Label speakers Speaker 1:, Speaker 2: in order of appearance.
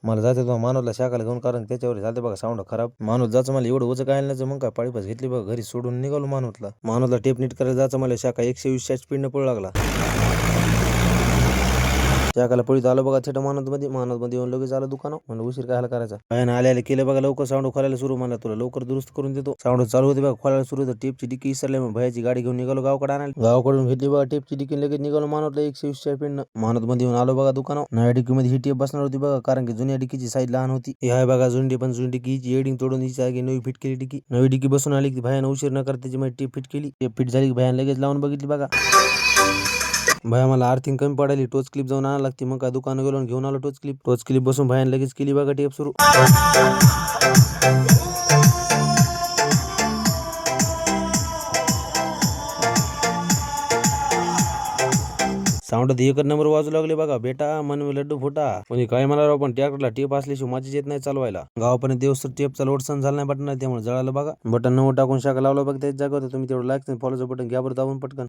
Speaker 1: मला जाते तो मानवला शाखाला घेऊन, कारण त्याच्यावर झाले बघा साऊंड खराब. माणूस जायचं मला एवढं ओझं काय नाही, मग काय पाळीपास घेतली बघा, घरी सोडून निघालो मानवला टेप नीट करायला जायचं मला. शाखा 120च्या स्पीडने पळू लागला. शाखाला पळीत आलो बघा थेट मानवमध्ये येऊन लगेच आलो दुकानावर. मला उशीर काय करायचा. बायानं आले केलं बघा लवकर साऊंड खोलायला सुरू. मला तुला लवकर दुरुस्त करून देतो. साऊंड चालू होते बघा, खोलायला सुरू होतं. टेपची डिक्की विसरले, मग भयाची गाडी घेऊन निघालो गावाकडे आणायला. गावाकडून घेतली बघा टेपची डिक्की, लगेच निघालो मानवला 120च्या स्पीडनं. मानवमध्ये येऊन आलो बघा दुकानावर. नव्या डिक्कीमध्ये ही टेप बसणार होती बघा, कारण की जुन्या डिक्कीची साईज लहान होती. हे आहे बघा जुनी पण जुनी डिक्की, एडिंग तोडून हिची आहे नवी फिट केली डिक्की. नवी डिक्की बसून आली की भयानं उशीर न करता त्याची मध्ये टेप फिट केली. टेप फिट झाली की भयानं लगेच लावून बघितली बघा. भया मला आर्थिंग कमी पडाली, टोच क्लिप जाऊन आणायला लागते. मग काय दुकान गेलो घेऊन आलो टोच क्लिप बसून भयान लगेच केली बघा टेप सुरू. साऊंड एकच नंबर वाजू लागले बघा. बेटा मन लड्डू फुटा. म्हणजे काय मला राव, पण ट्रॅक्टरला टेप असल्याशिवाय माझी येत नाही चालवायला. गावापर्यंत देवसर टेपचा लोड सण झाला नाही बटन, त्यामुळे जळालं बघा. बटन नवं टाकून शाखा लावला बघा त्याच जागा. तुम्ही तेवढं लाईक फॉलोचं बटन घ्या बरं दाबून पटकन.